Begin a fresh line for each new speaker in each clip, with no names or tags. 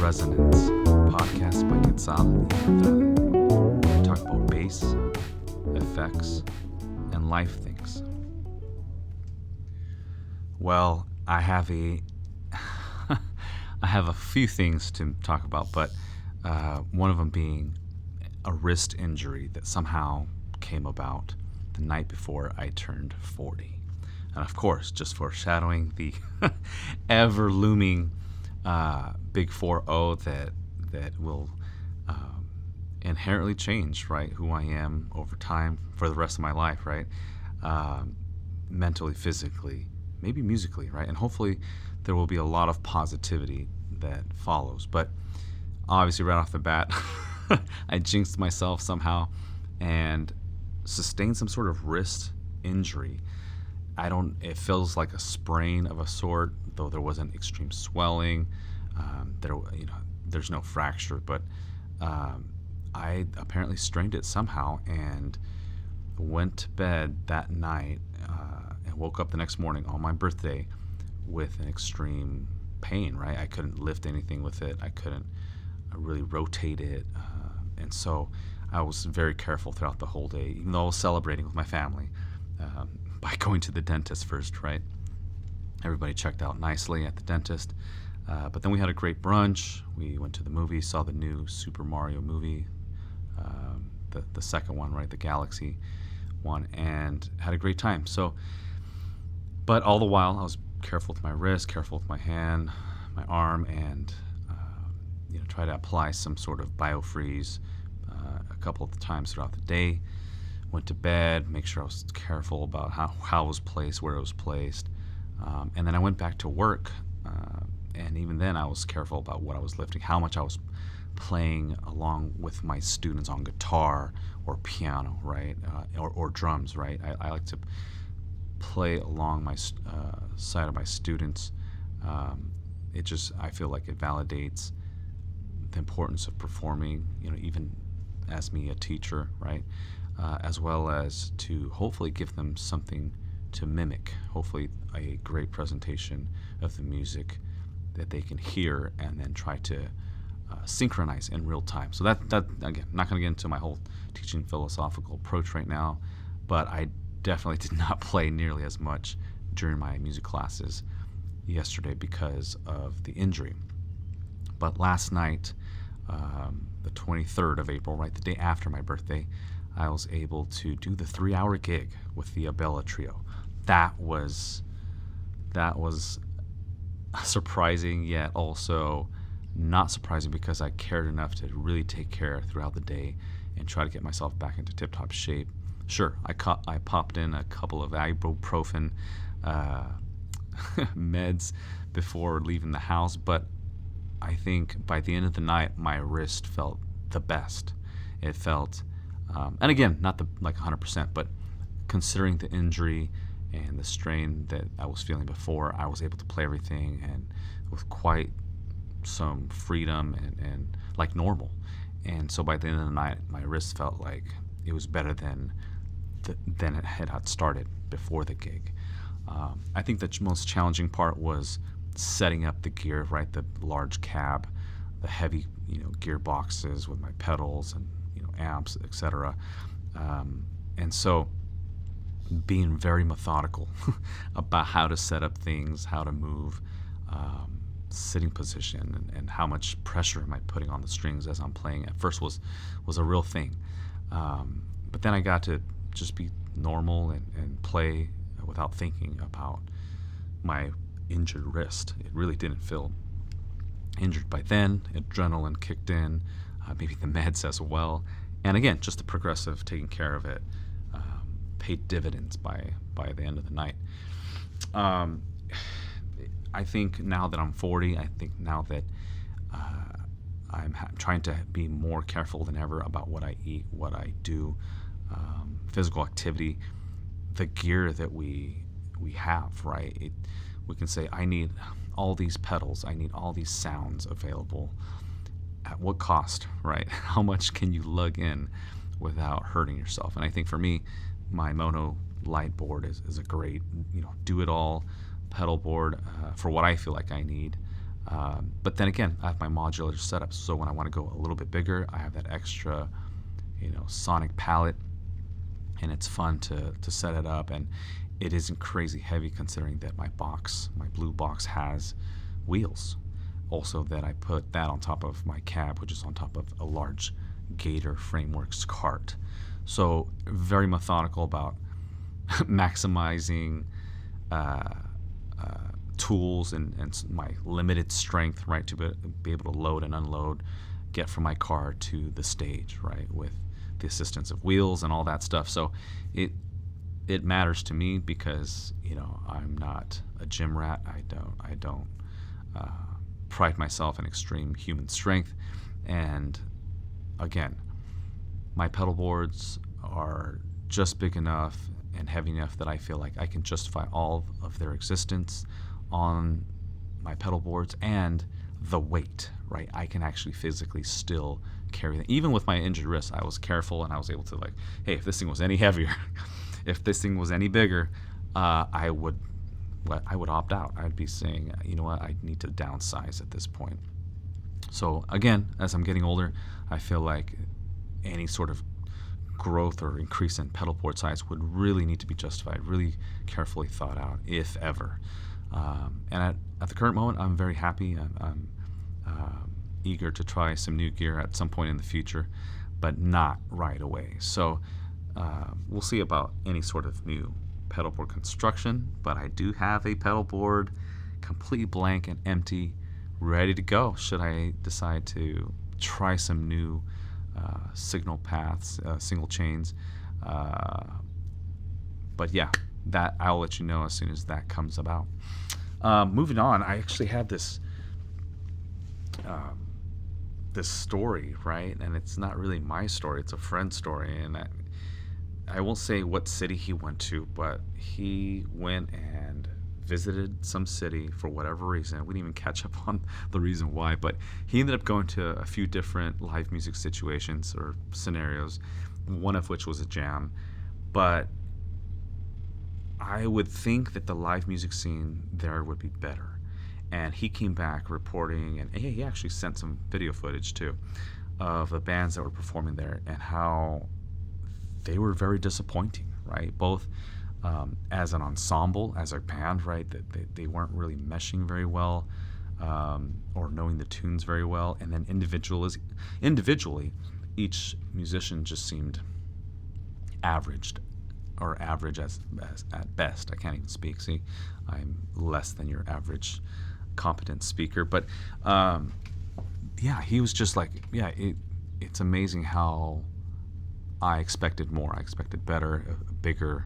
Resonance, podcast by Compositionally. We talk about bass, effects, and life things. Well, I have a few things to talk about, but one of them being a wrist injury that somehow came about the night before I turned 40. And of course, just foreshadowing the ever looming big 4-0 that will inherently change, right, who I am over time for the rest of my life, right, mentally, physically, maybe musically, right, and hopefully there will be a lot of positivity that follows. But obviously right off the bat, I jinxed myself somehow and sustained some sort of wrist injury. It feels like a sprain of a sort, though there wasn't extreme swelling. There's no fracture, but I apparently strained it somehow and went to bed that night and woke up the next morning on my birthday with an extreme pain, right? I couldn't lift anything with it. I couldn't really rotate it. And so I was very careful throughout the whole day, even though I was celebrating with my family. By going to the dentist first, right? Everybody checked out nicely at the dentist. But then we had a great brunch. We went to the movie, saw the new Super Mario movie, the second one, right? The Galaxy one, and had a great time. But all the while, I was careful with my wrist, careful with my hand, my arm, and try to apply some sort of biofreeze a couple of times throughout the day. Went to bed, make sure I was careful about how it was placed, where it was placed. And then I went back to work, and even then I was careful about what I was lifting, how much I was playing along with my students on guitar or piano, right, or drums, right. I like to play along my side of my students. I feel like it validates the importance of performing, even as me, a teacher, right? As well as to hopefully give them something to mimic, hopefully a great presentation of the music that they can hear and then try to synchronize in real time. So that again, not going to get into my whole teaching philosophical approach right now, but I definitely did not play nearly as much during my music classes yesterday because of the injury. But last night, the 23rd of April, right, the day after my birthday, I was able to do the 3-hour gig with the Abella Trio. That was surprising, yet also not surprising because I cared enough to really take care throughout the day and try to get myself back into tip-top shape. Sure, I popped in a couple of ibuprofen meds before leaving the house, but I think by the end of the night, my wrist felt the best. It felt, and again, not 100%, but considering the injury and the strain that I was feeling before, I was able to play everything and with quite some freedom and like normal. And so by the end of the night, my wrist felt like it was better than it had started before the gig. I think the most challenging part was setting up the gear, right? The large cab, the heavy, gear boxes with my pedals and amps, etc. And so being very methodical about how to set up things, how to move, sitting position, and how much pressure am I putting on the strings as I'm playing at first was a real thing. But then I got to just be normal and play without thinking about my injured wrist. It really didn't feel injured by then. Adrenaline kicked in, maybe the meds as well. And again, just the progressive taking care of it paid dividends by the end of the night. I think now that I'm 40, I think now that I'm trying to be more careful than ever about what I eat, what I do, physical activity, the gear that we have, right? We can say, I need all these pedals, I need all these sounds available. At what cost, right? How much can you lug in without hurting yourself? And I think for me, my mono light board is a great, do it all pedal board for what I feel like I need. But then again, I have my modular setup, so when I want to go a little bit bigger, I have that extra, sonic palette, and it's fun to set it up. And it isn't crazy heavy considering that my blue box, has wheels. Also, that I put that on top of my cab, which is on top of a large Gator Frameworks cart. So very methodical about maximizing tools and my limited strength, right, to be able to load and unload, get from my car to the stage, right, with the assistance of wheels and all that stuff. So it matters to me because I'm not a gym rat. I don't pride myself in extreme human strength. And again, my pedal boards are just big enough and heavy enough that I feel like I can justify all of their existence on my pedal boards, and the weight, right? I can actually physically still carry them. Even with my injured wrist, I was careful and I was able to, like, hey, if this thing was any heavier, if this thing was any bigger, I would opt out. I'd be saying, you know what, I need to downsize at this point. So again, as I'm getting older, I feel like any sort of growth or increase in pedal board size would really need to be justified, really carefully thought out, if ever. And at the current moment, I'm very happy. I'm eager to try some new gear at some point in the future, but not right away. So we'll see about any sort of new pedal board construction, but I do have a pedal board completely blank and empty, ready to go should I decide to try some new signal paths, single chains. But yeah, that I'll let you know as soon as that comes about. Moving on, I actually had this story, right? And it's not really my story, it's a friend's story. And I won't say what city he went to, but he went and visited some city for whatever reason. We didn't even catch up on the reason why, but he ended up going to a few different live music situations or scenarios, one of which was a jam. But I would think that the live music scene there would be better. And he came back reporting, and he actually sent some video footage too of the bands that were performing there and how they were very disappointing, right? Both as an ensemble, as a band, right? That they weren't really meshing very well, or knowing the tunes very well. And then individually, each musician just seemed average as at best. I can't even speak. See, I'm less than your average competent speaker. But yeah, he was just like, yeah, it's amazing how I expected more. I expected better, a bigger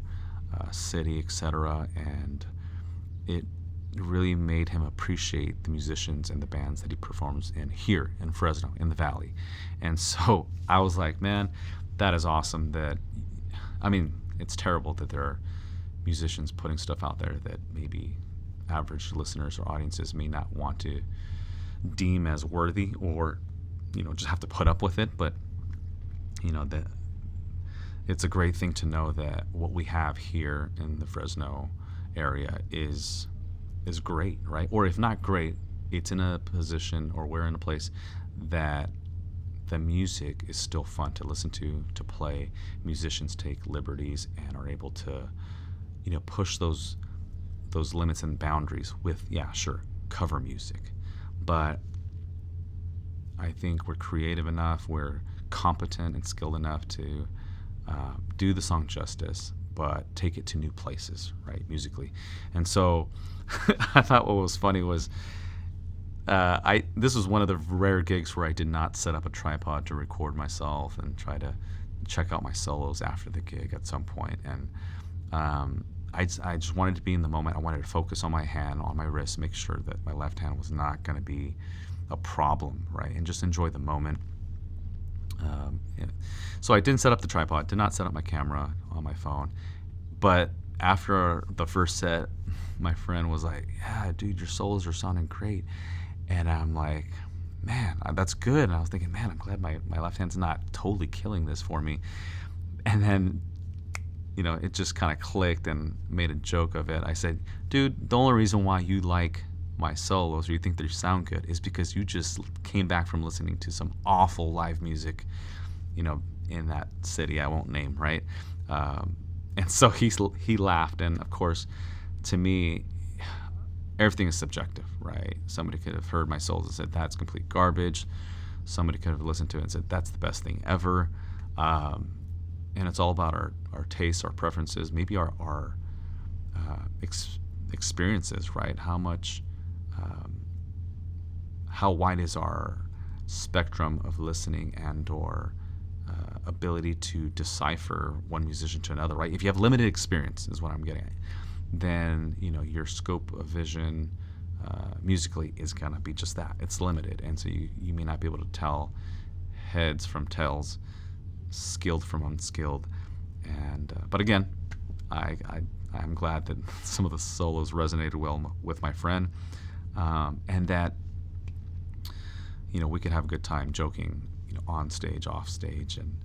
city, etc. And it really made him appreciate the musicians and the bands that he performs in here in Fresno, in the Valley. And so I was like, man, that is awesome. It's terrible that there are musicians putting stuff out there that maybe average listeners or audiences may not want to deem as worthy, or just have to put up with it. But that it's a great thing to know that what we have here in the Fresno area is great, right? Or if not great, it's in a position, or we're in a place that the music is still fun to listen to play. Musicians take liberties and are able to, push those limits and boundaries with, yeah, sure, cover music. But I think we're creative enough, we're competent and skilled enough to do the song justice, but take it to new places, right, musically. And so I thought what was funny was this was one of the rare gigs where I did not set up a tripod to record myself and try to check out my solos after the gig at some point. And I just wanted to be in the moment. I wanted to focus on my hand, on my wrist, make sure that my left hand was not going to be a problem, right, and just enjoy the moment. Yeah. So I didn't set up the tripod, did not set up my camera on my phone. But after the first set, my friend was like, yeah, dude, your solos are sounding great. And I'm like, man, that's good. And I was thinking, man, I'm glad my left hand's not totally killing this for me. And then, it just kind of clicked and made a joke of it. I said, dude, the only reason why you like my solos or you think they sound good is because you just came back from listening to some awful live music, in that city I won't name, right? And so he laughed, and of course, to me, everything is subjective, right? Somebody could have heard my solos and said that's complete garbage. Somebody could have listened to it and said that's the best thing ever. And it's all about our tastes, our preferences, maybe our experiences, right? How wide is our spectrum of listening and or ability to decipher one musician to another, right? If you have limited experience, is what I'm getting at, then your scope of vision musically is gonna be just that. It's limited, and so you may not be able to tell heads from tails, skilled from unskilled. And but again, I'm glad that some of the solos resonated well with my friend, and that we could have a good time joking, on stage, off stage, and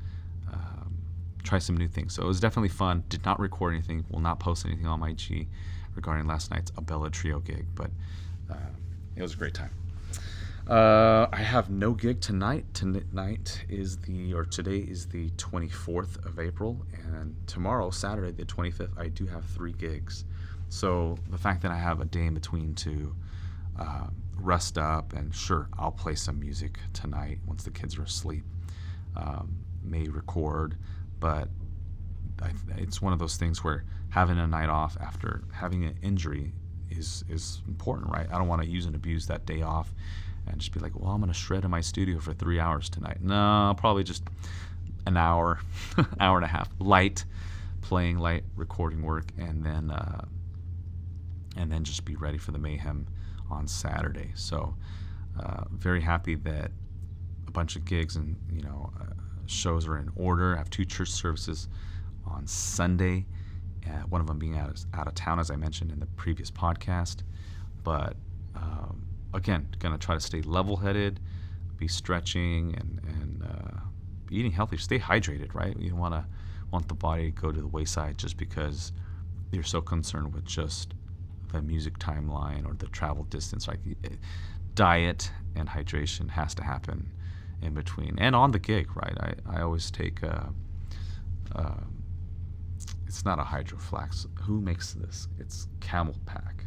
try some new things. So it was definitely fun. Did not record anything. Will not post anything on my IG regarding last night's Abella Trio gig, but it was a great time. I have no gig tonight. Today is the 24th of April, and tomorrow, Saturday, the 25th, I do have 3 gigs. So the fact that I have a day in between to rest up, and sure, I'll play some music tonight once the kids are asleep. May record, but it's one of those things where having a night off after having an injury is important, right? I don't want to use and abuse that day off and just be like, well, I'm going to shred in my studio for 3 hours tonight. No, probably just an hour, hour and a half, light recording work, and then just be ready for the mayhem on Saturday. So very happy that a bunch of gigs and shows are in order. I have 2 church services on Sunday, one of them being out of town, as I mentioned in the previous podcast. But again, gonna try to stay level-headed, be stretching and eating healthy. Stay hydrated, right? You don't want the body to go to the wayside just because you're so concerned with just the music timeline or the travel distance. Like, diet and hydration has to happen in between and on the gig, right? I always take it's not a Hydroflax. Who makes this? It's Camelback,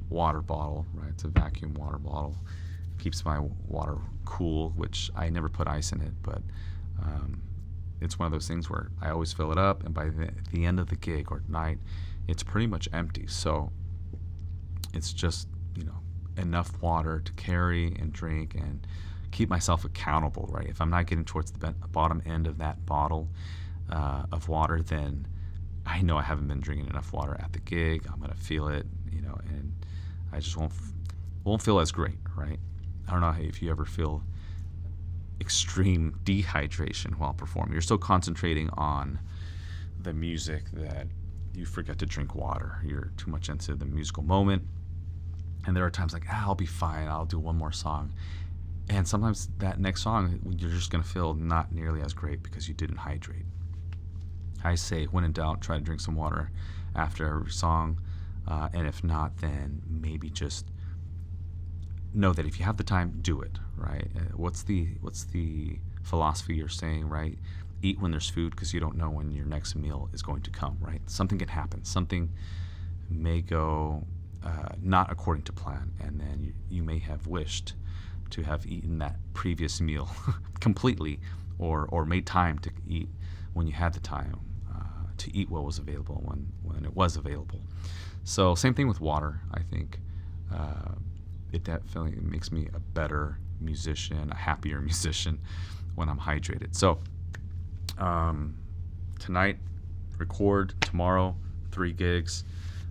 water bottle, right? It's a vacuum water bottle. Keeps my water cool, which I never put ice in it, but it's one of those things where I always fill it up, and by the end of the gig or night, it's pretty much empty. So it's just, enough water to carry and drink and keep myself accountable, right? If I'm not getting towards the bottom end of that bottle of water, then I know I haven't been drinking enough water at the gig. I'm going to feel it, and I just won't feel as great, right? I don't know if you ever feel extreme dehydration while performing. You're so concentrating on the music that you forget to drink water. You're too much into the musical moment. And there are times like, I'll be fine, I'll do one more song. And sometimes that next song, you're just going to feel not nearly as great because you didn't hydrate. I say, when in doubt, try to drink some water after every song. And if not, then maybe just know that if you have the time, do it, right? What's the philosophy you're saying, right? Eat when there's food, because you don't know when your next meal is going to come, right? Something can happen. Something may go not according to plan, and then you may have wished to have eaten that previous meal completely, or made time to eat when you had the time to eat what was available when it was available. So same thing with water. I think it definitely makes me a better musician, a happier musician when I'm hydrated. So tonight, record. Tomorrow, 3 gigs,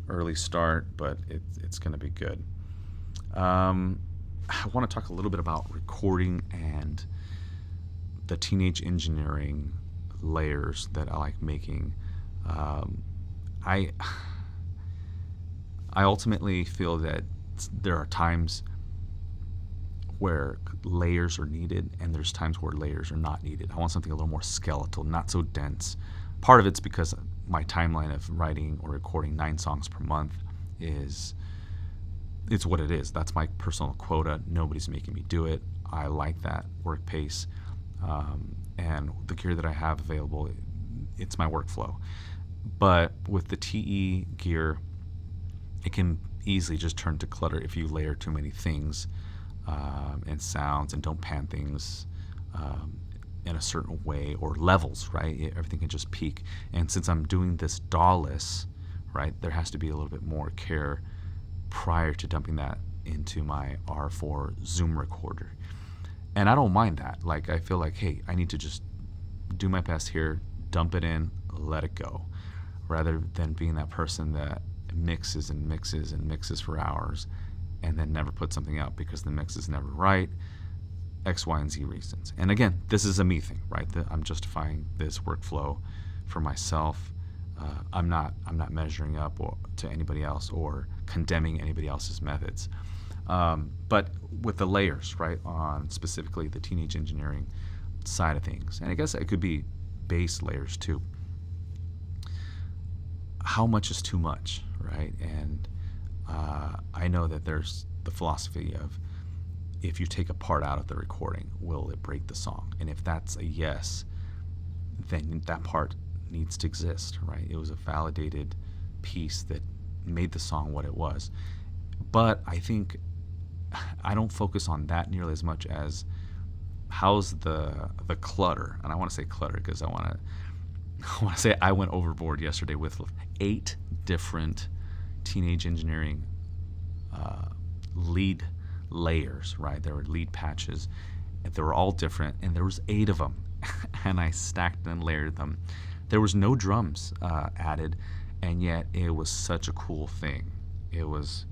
early start, but it's going to be good. I want to talk a little bit about recording and the teenage engineering layers that I like making. I ultimately feel that there are times where layers are needed, and there's times where layers are not needed. I want something a little more skeletal, not so dense. Part of it's because my timeline of writing or recording 9 songs per month it's what it is. That's my personal quota. Nobody's making me do it. I like that work pace. And the gear that I have available, it's my workflow. But with the TE gear, it can easily just turn to clutter if you layer too many things and sounds and don't pan things in a certain way, or levels, right? Everything can just peak. And since I'm doing this DAW-less, right, there has to be a little bit more care prior to dumping that into my R4 Zoom recorder. And I don't mind that. Like, I feel like, hey, I need to just do my best here, dump it in, let it go, rather than being that person that mixes and mixes and mixes for hours and then never put something out because the mix is never right, X, Y, and Z reasons. And again, this is a me thing, right? I'm justifying this workflow for myself. I'm not measuring up to anybody else or condemning anybody else's methods. But with the layers, right, on specifically the teenage engineering side of things, and I guess it could be bass layers too. How much is too much, right? And I know that there's the philosophy of, if you take a part out of the recording, will it break the song? And if that's a yes, then that part needs to exist, right? It was a validated piece that made the song what it was. But I think I don't focus on that nearly as much as how's the clutter. And I want to say clutter because I want to say I went overboard yesterday with 8 different teenage engineering lead layers, right? There were lead patches, and they were all different, and there was 8 of them, and I stacked and layered them. There was no drums added, and yet it was such a cool thing. It was,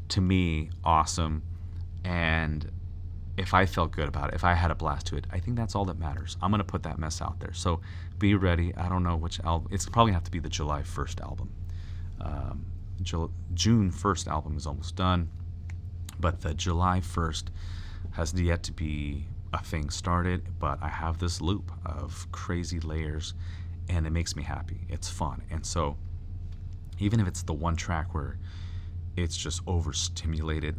to me, awesome, and if I felt good about it, if I had a blast to it, I think that's all that matters. I'm going to put that mess out there. So be ready. I don't know which album. It's probably have to be the July 1st album. June 1st album is almost done, but the July 1st has yet to be a thing started, but I have this loop of crazy layers, and it makes me happy. It's fun. And so even if it's the one track where it's just overstimulating,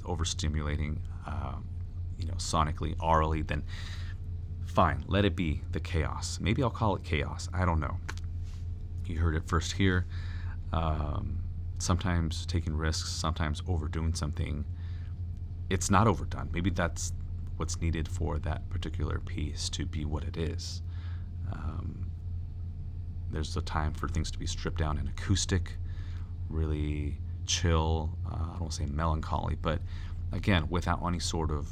sonically, aurally, then fine, let it be the chaos. Maybe I'll call it chaos. I don't know. You heard it first here. Sometimes taking risks, sometimes overdoing something. It's not overdone. Maybe that's what's needed for that particular piece to be what it is. There's a time for things to be stripped down and acoustic, really chill. I don't want to say melancholy, but again, without any sort of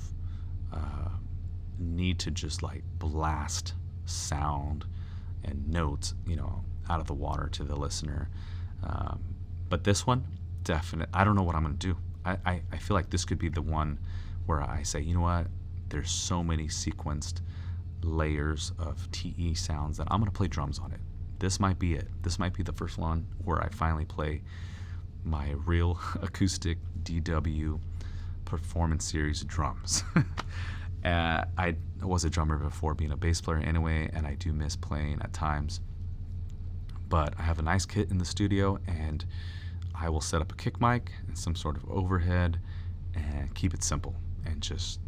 need to just like blast sound and notes, out of the water to the listener. But this one, definite. I don't know what I'm going to do. I feel like this could be the one where I say, you know what? There's so many sequenced layers of TE sounds that I'm going to play drums on it. This might be it. This might be the first one where I finally play my real acoustic DW performance series drums. I was a drummer before being a bass player anyway, and I do miss playing at times. But I have a nice kit in the studio, and I will set up a kick mic and some sort of overhead and keep it simple and just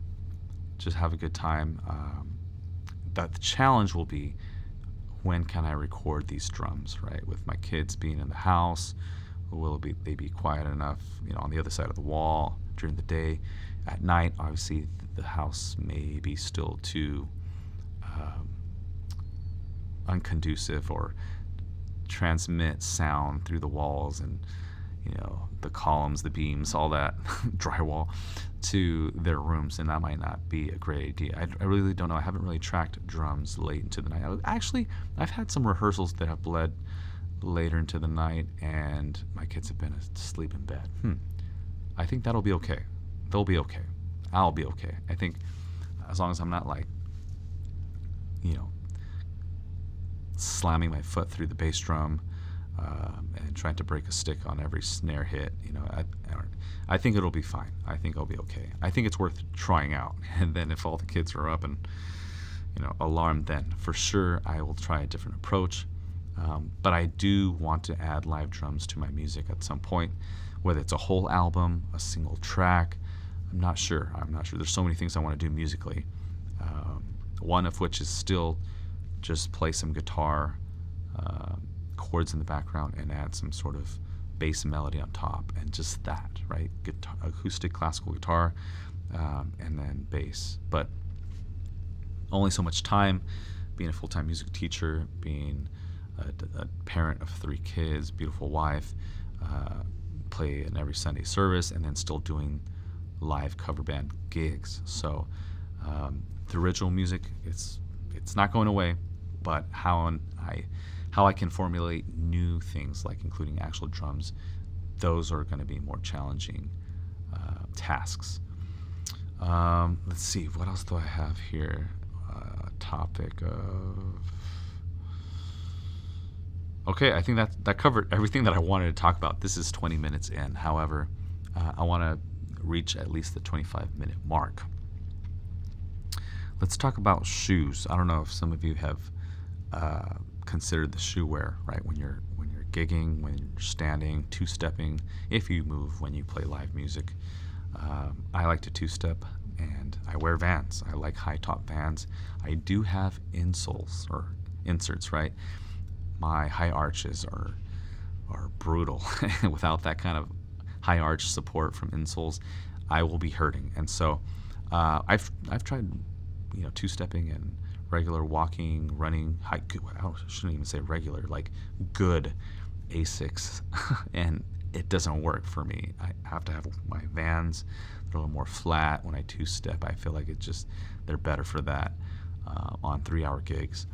have a good time. The challenge will be, when can I record these drums, right? With my kids being in the house, will they be quiet enough, on the other side of the wall during the day? At night, obviously, the house may be still too unconducive or transmit sound through the walls and the columns, the beams, all that drywall to their rooms, and that might not be a great idea. I really don't know. I haven't really tracked drums late into the night. Actually, I've had some rehearsals that have bled later into the night, and my kids have been asleep in bed. I think that'll be okay. They'll be okay. I'll be okay. I think as long as I'm not slamming my foot through the bass drum and trying to break a stick on every snare hit, I think it'll be fine. I think I'll be okay. I think it's worth trying out. And then if all the kids are up and alarmed, then for sure I will try a different approach. But I do want to add live drums to my music at some point, whether it's a whole album, a single track. I'm not sure. There's so many things I want to do musically. One of which is still just play some guitar, chords in the background, and add some sort of bass melody on top, and just that, right? Guitar, acoustic classical guitar, and then bass. But only so much time. Being a full-time music teacher, being a parent of 3 kids, beautiful wife, play in every Sunday service, and then still doing live cover band gigs. So the original music, it's not going away, but how I can formulate new things, like including actual drums, those are going to be more challenging tasks. Let's see, what else do I have here? Topic of... Okay, I think that covered everything that I wanted to talk about. This is 20 minutes in. However, I want to reach at least the 25-minute mark. Let's talk about shoes. I don't know if some of you have considered the shoe wear, right? When you're gigging, when you're standing, two-stepping, if you move when you play live music. I like to two-step, and I wear Vans. I like high-top Vans. I do have insoles or inserts, right? My high arches are brutal. Without that kind of high arch support from insoles, I will be hurting. And so I've tried, two-stepping and regular walking, running, I shouldn't even say regular, like good Asics, and it doesn't work for me. I have to have my Vans. They're a little more flat. When I two-step, I feel like they're better for that on 3-hour gigs.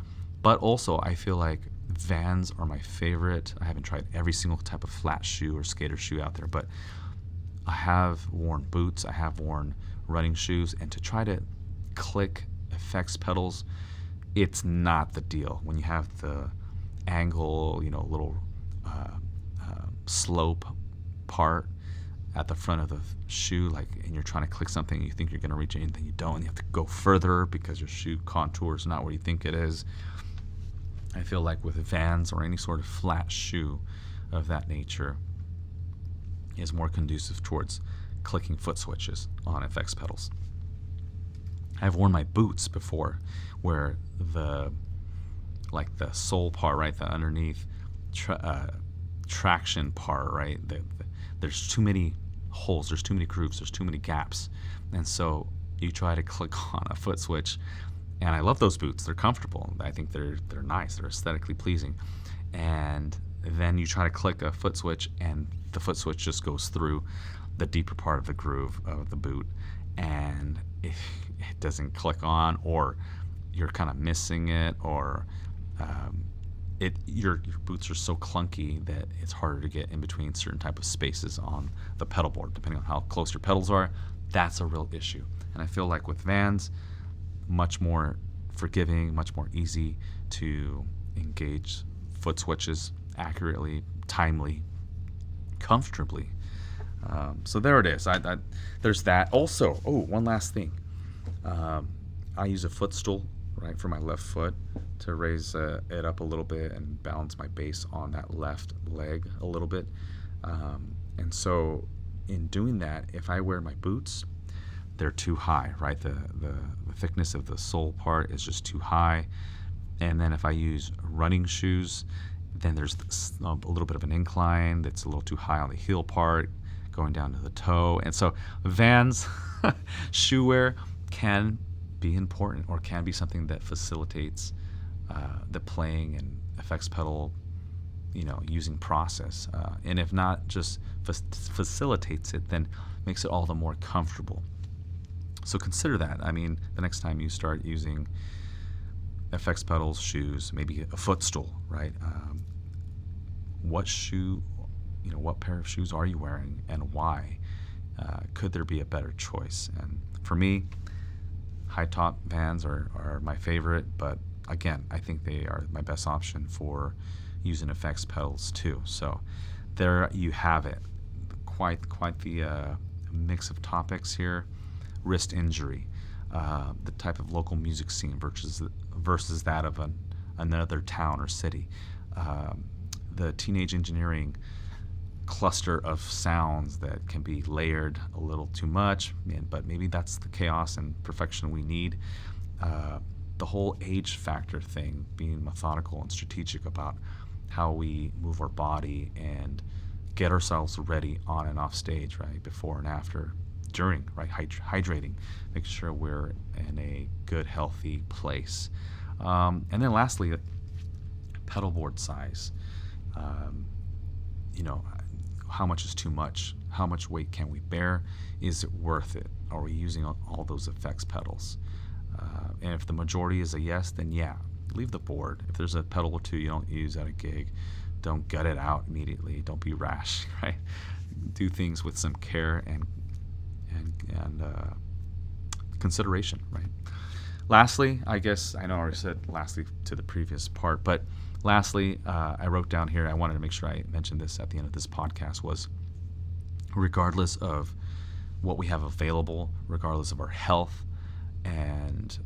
But also, I feel like Vans are my favorite. I haven't tried every single type of flat shoe or skater shoe out there, but I have worn boots, I have worn running shoes, and to try to click effects pedals, it's not the deal. When you have the angle, little slope part at the front of the shoe, and you're trying to click something, you think you're going to reach it, and then you don't, and you have to go further because your shoe contour is not where you think it is. I feel like with Vans or any sort of flat shoe of that nature is more conducive towards clicking foot switches on FX pedals. I've worn my boots before where the sole part, right, the underneath traction part, right, there's too many holes, there's too many grooves, there's too many gaps, and so you try to click on a foot switch. And I love those boots. They're comfortable. I think they're nice. They're aesthetically pleasing. And then you try to click a foot switch, and the foot switch just goes through the deeper part of the groove of the boot, and it doesn't click on, or you're kind of missing it, or your boots are so clunky that it's harder to get in between certain type of spaces on the pedal board, depending on how close your pedals are. That's a real issue. And I feel like with Vans, much more forgiving, much more easy to engage foot switches accurately, timely, comfortably. So there it is. There's that. Also, one last thing. I use a footstool, right, for my left foot to raise it up a little bit and balance my base on that left leg a little bit. And so in doing that, if I wear my boots, they're too high, right? The thickness of the sole part is just too high. And then if I use running shoes, then there's a little bit of an incline that's a little too high on the heel part, going down to the toe. And so Vans shoe wear can be important, or can be something that facilitates the playing and effects pedal, using process. And if not just facilitates it, then makes it all the more comfortable. So consider that. I mean, the next time you start using FX pedals, shoes, maybe a footstool, right? What shoe, what pair of shoes are you wearing, and why? Could there be a better choice? And for me, high top Vans are my favorite, but again, I think they are my best option for using FX pedals too. So there you have it. Quite the mix of topics here. Wrist injury, the type of local music scene versus that of another town or city, the teenage engineering cluster of sounds that can be layered a little too much, but maybe that's the chaos and perfection we need. The whole age factor thing, being methodical and strategic about how we move our body and get ourselves ready on and off stage, right? Before and after, during, right? Hydrating, making sure we're in a good, healthy place. And then lastly, pedal board size. You know, how much is too much? How much weight can we bear? Is it worth it? Are we using all those effects pedals? And if the majority is a yes, then yeah, leave the board. If there's a pedal or two you don't use at a gig, don't gut it out immediately. Don't be rash, right? Do things with some care and consideration, right? Lastly, I guess I know I already said lastly to the previous part, but lastly, I wrote down here, I wanted to make sure I mentioned this at the end of this podcast, was regardless of what we have available, regardless of our health and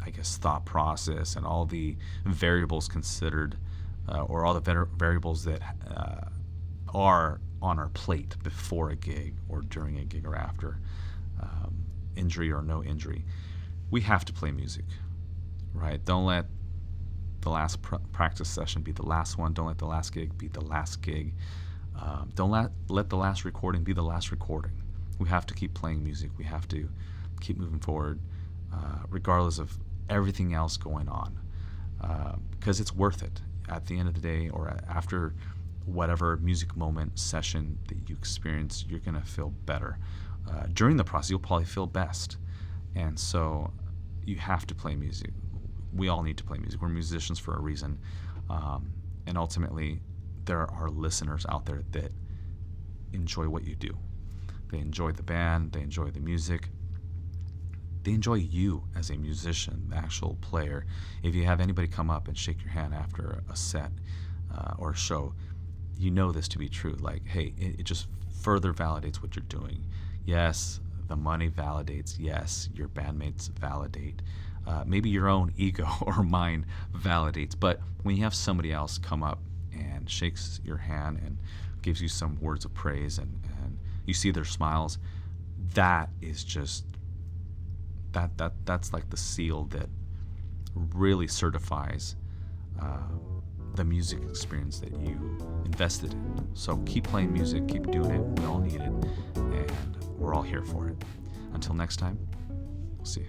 I guess thought process and all the variables considered, or all the variables that are on our plate before a gig or during a gig or after, injury or no injury, we have to play music, right? Don't let the last practice session be the last one. Don't let the last gig be the last gig. Don't let the last recording be the last recording. We have to keep playing music. We have to keep moving forward, regardless of everything else going on, because it's worth it. At the end of the day, or after whatever music moment session that you experience, you're going to feel better. During the process, you'll probably feel best. And so you have to play music. We all need to play music. We're musicians for a reason. And ultimately, there are listeners out there that enjoy what you do. They enjoy the band. They enjoy the music. They enjoy you as a musician, the actual player. If you have anybody come up and shake your hand after a set or a show, you know this to be true. Like, hey, it just further validates what you're doing. Yes, the money validates. Yes, your bandmates validate. Maybe your own ego or mind validates. But when you have somebody else come up and shakes your hand and gives you some words of praise and you see their smiles, that is just that's like the seal that really certifies the music experience that you invested in. So keep playing music, keep doing it. We all need it, and we're all here for it. Until next time, we'll see you.